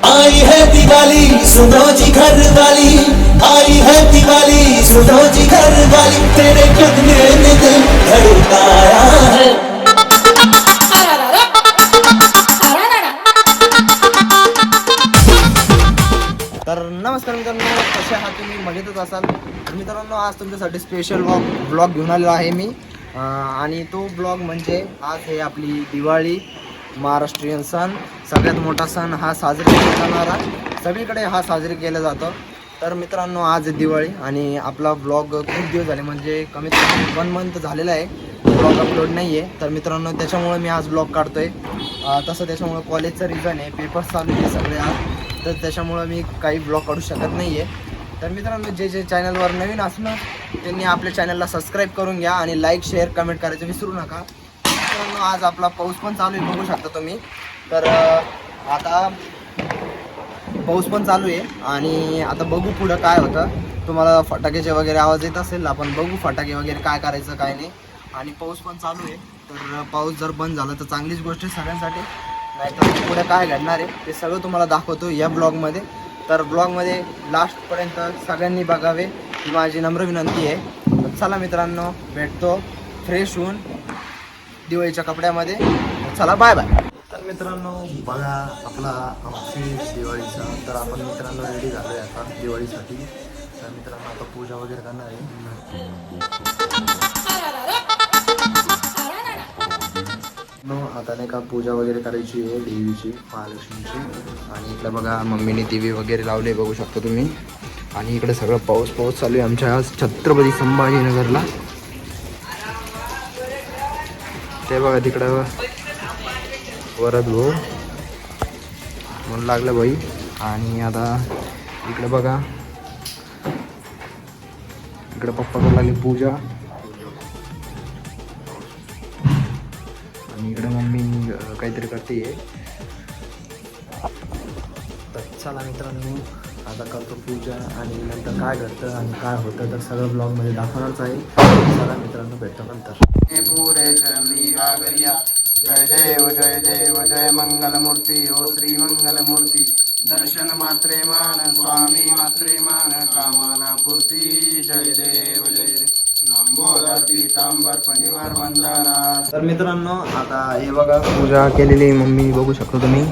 आई है दिवाली सुनो जी घर वाली, आई है दिवाली सुनो जी घर वाली, तेरे कदमे में दिल धड़काया है। तर नमस्कार मित्रांनो, कसे आहात तुम्ही? मजेतच असाल तर मित्रांनो, आज तुमच्यासाठी स्पेशल ब्लॉग घेऊन आलेलो आहे मी. आणि तो ब्लॉग म्हणजे आज आहे आपली दिवाळी, महाराष्ट्रीयन सण. सगळ्यात मोठा सण हा साजरा केला जाणारा, सगळीकडे हा साजरी केला जातो. तर मित्रांनो, आज आहे दिवाळी आणि आपला ब्लॉग खूप दिवस झाले, म्हणजे कमीत कमी 1 मंथ झालेला आहे ब्लॉग अपलोड नाही आहे. तर मित्रांनो, त्याच्यामुळे मी आज ब्लॉग काढतो आहे. तसं त्याच्यामुळं कॉलेजचं रिझन आहे, पेपर्स चालू आहे सगळे आज, तर त्याच्यामुळं मी काही ब्लॉग काढू शकत नाही आहे. तर मित्रांनो, जे चॅनलवर नवीन असणार त्यांनी आपल्या चॅनलला सबस्क्राईब करून घ्या आणि लाईक शेअर कमेंट करायचं विसरू नका. मित्रांनो, आज आपला पाऊस पण चालू आहे, बघू शकता तुम्ही. तर आता पाऊस पण चालू आहे आणि आता बघू पुढं काय होतं. तुम्हाला फटाक्याचे वगैरे आवाज येत असेल, आपण बघू फटाके वगैरे काय करायचं काय नाही. आणि पाऊस पण चालू आहे, तर पाऊस जर बंद झाला तर चांगलीच गोष्ट आहे सगळ्यांसाठी. नाहीतर पुढे काय घडणार आहे ते सगळं तुम्हाला दाखवतो या ब्लॉगमध्ये. तर ब्लॉगमध्ये लास्टपर्यंत सगळ्यांनी बघावे ही माझी नम्र विनंती आहे. तर चला मित्रांनो, भेटतो फ्रेश होऊन दिवाळीच्या कपड्यामध्ये. चला, बाय बाय. तर मित्रांनो, बघा आपला आउटफिट दिवाळीचा. तर आपण मित्रांनो रेडी झालो आहे आता दिवाळीसाठी. तर मित्रांनो, आता पूजा वगैरे करणार आहे. आता नाही का पूजा वगैरे करायची आहे देवीची, महालक्ष्मीची. आणि इकडे बघा मम्मीने दिवे वगैरे लावले, बघू शकता तुम्ही. आणि इकडे सगळं पाऊस चालू आहे आमच्या आज छत्रपती संभाजीनगरला. ते बघा तिकडं वरद भाऊ म्हणून लागलं बाई. आणि आता इकडे बघा, इकडे पप्पा करू लागले पूजा. आणि इकडे मम्मी काहीतरी करते. तर चला मित्रांनो, आता करतो पूजा आणि नंतर काय घडतं आणि काय होतं तर सगळं ब्लॉगमध्ये दाखवणारच आहे. चला मित्रांनो, भेटतो नंतर. जय देव जय मंगलमूर्ती ओ श्री मंगलमूर्ती. दर्शन मात्रे मान स्वामी मात्रे मान, कामना पूर्ती. जय देव जय लंबोदर पीतांबर फणीवर वंदना. तर मित्रांनो, आता हे बघा पूजा केलेली मम्मी, बघू शकतो तुम्ही.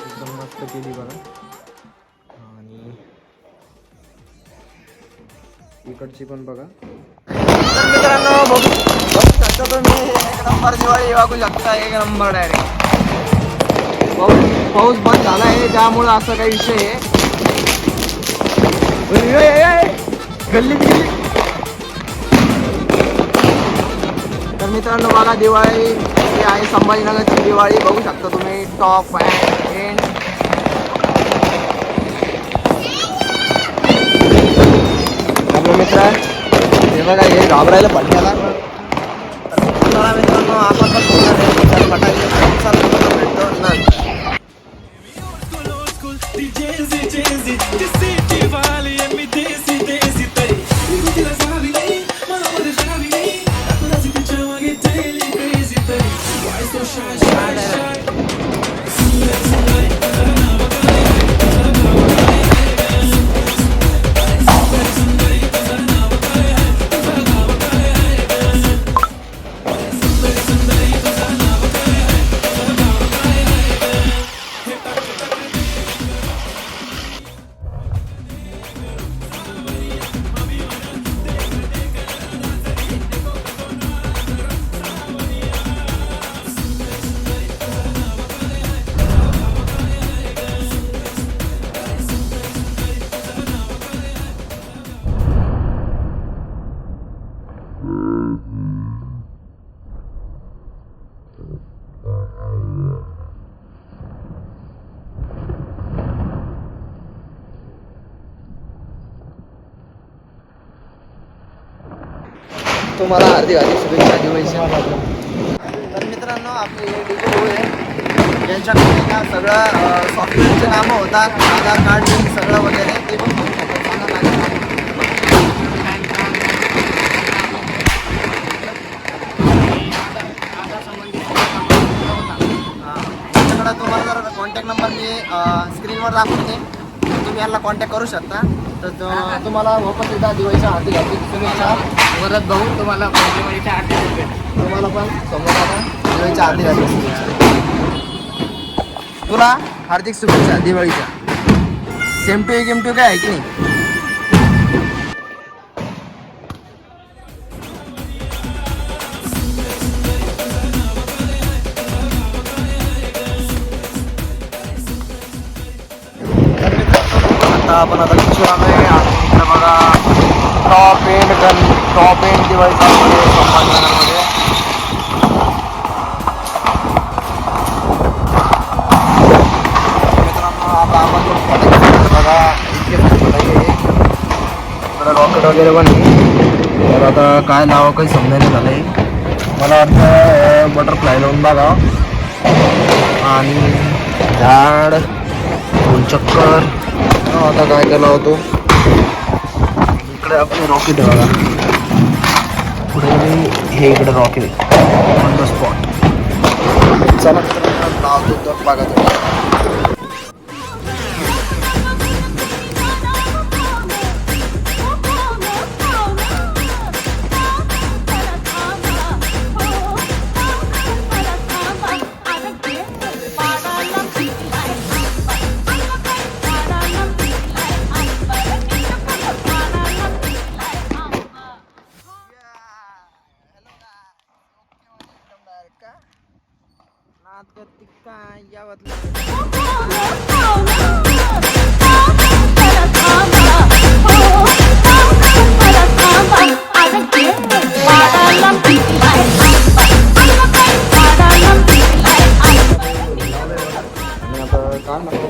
एकदम मस्त केली बघा. आणि इकडची पण बघा. तर मित्रांनो, बघू शकता तुम्ही, एक नंबर दिवाळी बघू शकता, एक नंबर डायरेक्ट. पाऊस बंद झाला आहे त्यामुळं असं काही विषय आहे. गल्ली गेली. तर मित्रांनो, बघा दिवाळी ही आहे संभाजीनगरची दिवाळी, बघू शकता तुम्ही. Top and end. आपलं मित्र हे बघा, हे घाबरायला पडल्याला. तर मित्रांनो, आपण पण फटाके भेटतो ना. तुम्हाला हार्दिक शुभेच्छा दिवाळीच्या. तर मित्रांनो, आपले हे डिगो भाऊ आहे, यांच्याकडे का सगळं सॉफ्टवेअरचे कामं होतात, आधार कार्ड सगळं वगैरे ते पण कॉन्टॅक्ट नंबर मी स्क्रीनवर दाखवते, तुम्ही यांना कॉन्टॅक्ट करू शकता. तर तुम्हाला वापस एकदा दिवाळीच्या हार्दिक हार्दिक शुभेच्छा. वरद भाऊ तुम्हाला दिवाळीच्या हार्दिक शुभेच्छा. तुम्हाला पण समोर आता दिवाळीच्या हार्दिक हार्दिक शुभेच्छा. तुला हार्दिक शुभेच्छा दिवाळीच्या. सेम टू काय आहे की नाही? आपण आता पिक्चर आलोय आणि इकडे बघा टॉप एंड दिवाळीचा संभाजीनगरमध्ये. मित्रांनो आता आपण बघा इतके इकडे रॉकेट वगैरे पण आहे. तर आता काय नाव काही समजायला झालंय. मला वाटतं बटरफ्लाय लावून बघा आणि झाड फुलचक्कर. आता काय केला होतो इकडे आपले रॉकेट आहे बघा. पुढे हे इकडे रॉकेट ऑन द स्पॉट. चला लावतो बघा तुम्ही.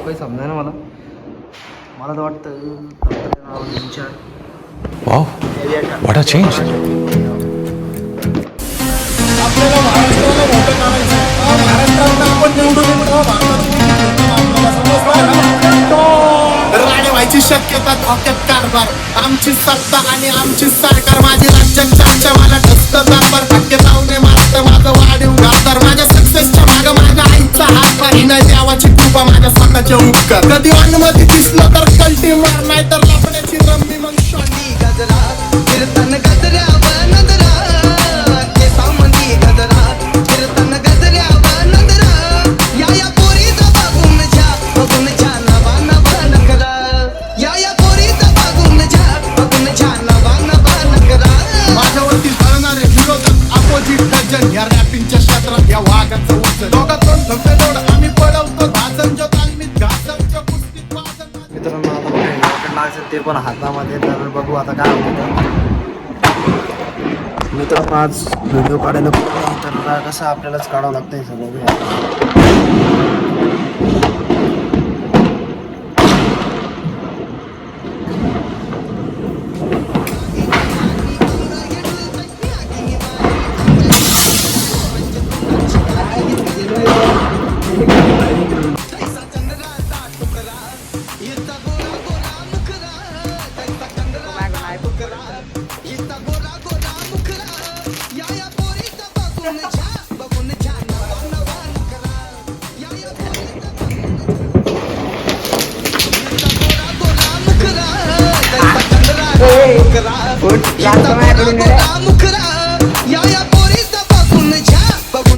काही समजा ना मला तर वाटतं Wow, what a change. आपल्याला महाराष्ट्राला मोठं करायचं. महाराष्ट्राला आपण निवडून राणे व्हायची शक्यता, धोक्यात कारभार. आमची सत्ता आणि आमची सरकार, माझी राज्याच्या मला ठसत दरबार. धक्के लावणे मारत माझं वाढीव घातर. माझ्या सक्सेसच्या माग माझ्या आईचा हात पारी नाही. देवाची कृपा माझ्या स्वतःचे उपकार. कधी अनुमती दिसलं तर कल्टी मार, नाही तर लपण्याची रम्मी मग शॉनी गजरा. कीर्तन गजऱ्यावर नजरा, केसामंदी गजरा. कीर्तन गजऱ्यावर नजरा, या पोरीचा बघून छा नवा नवा नकरा. या पोरीचा बघून छा नवा नवा नकरा. माझ्यावरती जळणारे विरोधक, अपोजिट डझन. या रॅपिंगच्या क्षेत्रात या वाघाचं उचल. दोघातून धोड आम्ही पळवतो भाजन. जो तालमीत घासांच्या कुस्तीत वाजन. मित्रांनो आता रॉकेट लागायचं ते पण हातामध्ये. तर बघू आता काय होतं. मित्रांनो आज व्हिडिओ काढायला तर कसं आपल्यालाच काढावं लागतं हे सगळं.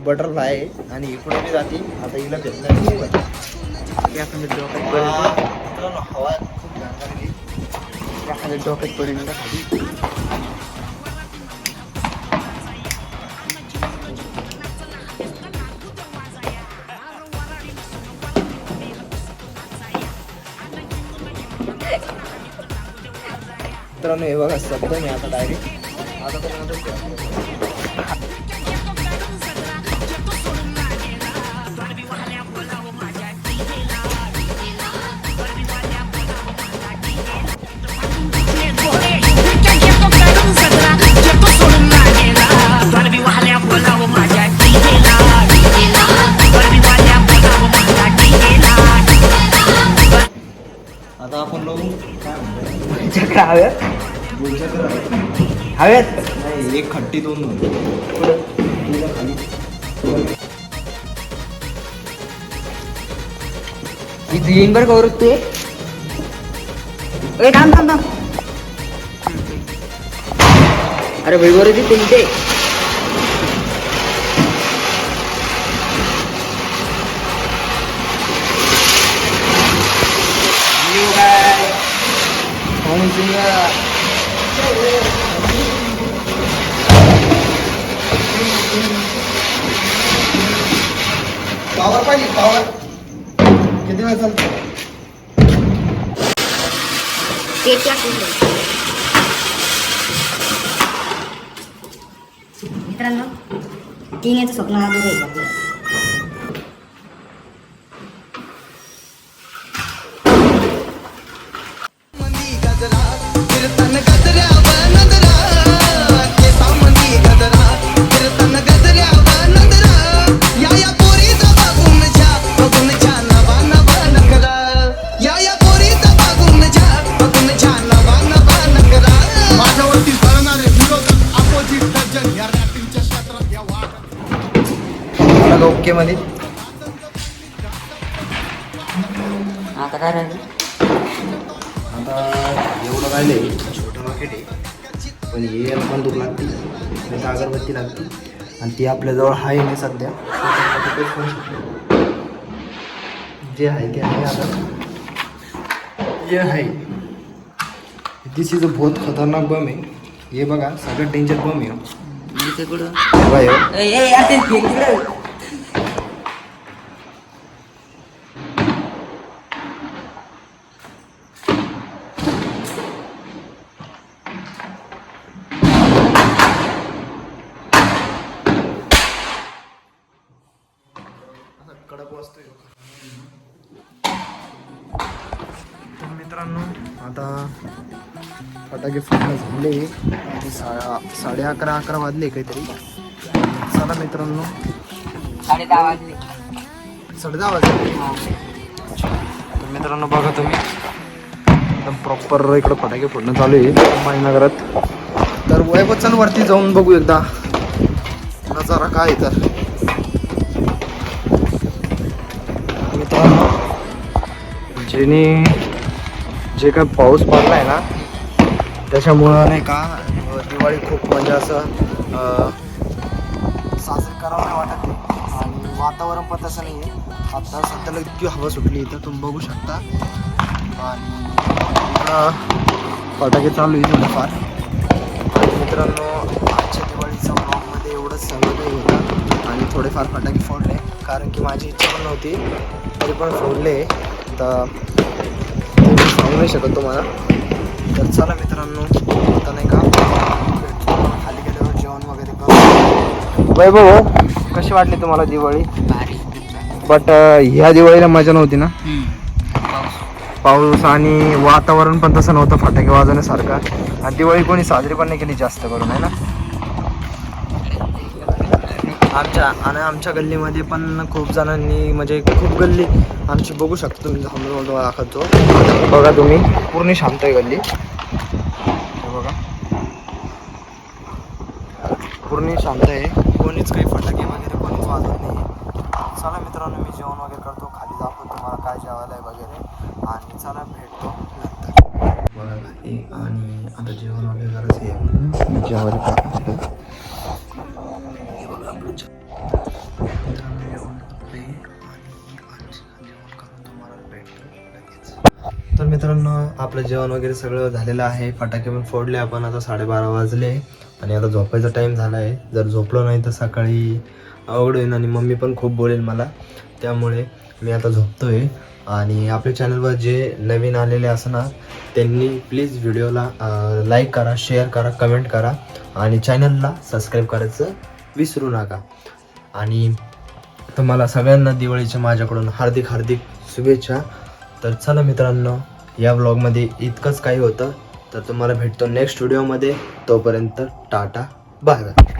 बटरफ्लाय आहे आणि इकडे बी जाते. आता हिला भेटलं हवा खूप घाण डोक्यात पडेल खाली. मित्रांनो हे बघा शब्द मी आता डायरेक्ट आता तर आता आपण लावू काय म्हणतो हवेत नाही. एक खट्टी दोन खाली इथे येईन बरं गौरव तू ए थांब थांब थांब अरे भाई गौरव तिथे इथे पॉवर पाहिजे पॉवर किती वेळ चालतो मित्रांनो तीन याचं स्वप्न हा आहे आपलं माझ्यावरती जळणारे विरोधक अपोजिट दर्जन या रॅपिंगच्या क्षेत्रात या वाट ओके मध्ये आता काय राहिलं आता एवढं राहिले छोटं मार्केट आहे पण हे बंदूक लागते नाही तर अगरबत्ती लागते आणि ती आपल्याजवळ आहे नाही सध्या जे आहे ते आहे आता जे आहे दिस इज अ बहुत खतरनाक बम आहे हे बघा सगळ्यात डेंजर बम आहे इथे कुठं बघा हे. ए ए यार ते फेक तिकडे कडक वाजतोय तर मित्रांनो आता फटाके फुटणं झाले आणि 11:30 वाजले काहीतरी चला मित्रांनो 10:30 वाजले 10:30 वाजले तर मित्रांनो बघा तुम्ही एकदम प्रॉपर इकडं फटाके फोडणं चालू आहे मायनगरात तर वैभवचल वरती जाऊन बघू एकदा नजारा काय आहे तर मित्रांनो जे काय पाऊस पडला आहे ना त्याच्यामुळं नाही का दिवाळी खूप म्हणजे असं साजरी करावं नाही वाटत आहे आणि वातावरण पण तसं नाही आहे आता सध्याला इतकी हवा सुटली इथं तुम्ही बघू शकता आणि इकडं फटाके चालू आहे थोडंफार आणि मित्रांनो आजच्या दिवाळीच्या ब्लॉगमध्ये एवढंच सगळं काही होतं आणि थोडेफार फटाके फोडले कारण की माझी इच्छा पण नव्हती तरी पण फोडले तर मी सांगू नाही शकत तुम्हाला तर चला मित्रांनो आता नाही का खाली गेल्यावर जेवण वगैरे करू वैभव कशी वाटली तुम्हाला दिवाळी बट ह्या दिवाळीला मजा नव्हती ना पाऊस आणि वातावरण पण तसं नव्हतं फटाके वाजवण्यासारखं आणि दिवाळी कोणी साजरी पण नाही केली जास्त करून आहे ना आमच्या गल्लीमध्ये पण खूप जणांनी म्हणजे खूप गल्ली आमची बघू शकता तुम्ही हळूहळू दाखवतो बघा तुम्ही पूर्ण शांत आहे गल्ली हे बघा पूर्ण शांत आहे कोणीच काही फटाके वगैरे कोणीच वाजवत नाही चला मित्रांनो मी जेवण वगैरे करतो खाली दाखवतो तुम्हाला काय जेवायला आहे वगैरे आणि चला भेटतो नंतर बघा खाली आणि आता जेवण वगैरे करायचं आहे जेवायला तर मित्रांनो आपलं जेवण वगैरे सगळं झालेलं आहे फटाके पण फोडले आपण आता 12:30 वाजले आणि आता झोपायचा टाईम झाला आहे जर झोपलो नाही तर सकाळी अवघड होईल आणि मम्मी पण खूप बोलेल मला त्यामुळे मी आता झोपतोय आणि आपल्या चॅनलवर जे नवीन आलेले असणार त्यांनी प्लीज व्हिडिओला लाईक करा शेअर करा कमेंट करा आणि चॅनलला सबस्क्राईब करायचं विसरू नका आणि तुम्हाला सगळ्यांना दिवाळीच्या माझ्याकडून हार्दिक हार्दिक शुभेच्छा तर चला मित्रांनो या ब्लॉगमध्ये इतकंच काही होतं तर तुम्हाला भेटतो नेक्स्ट व्हिडिओमध्ये तोपर्यंत टाटा बाय बाय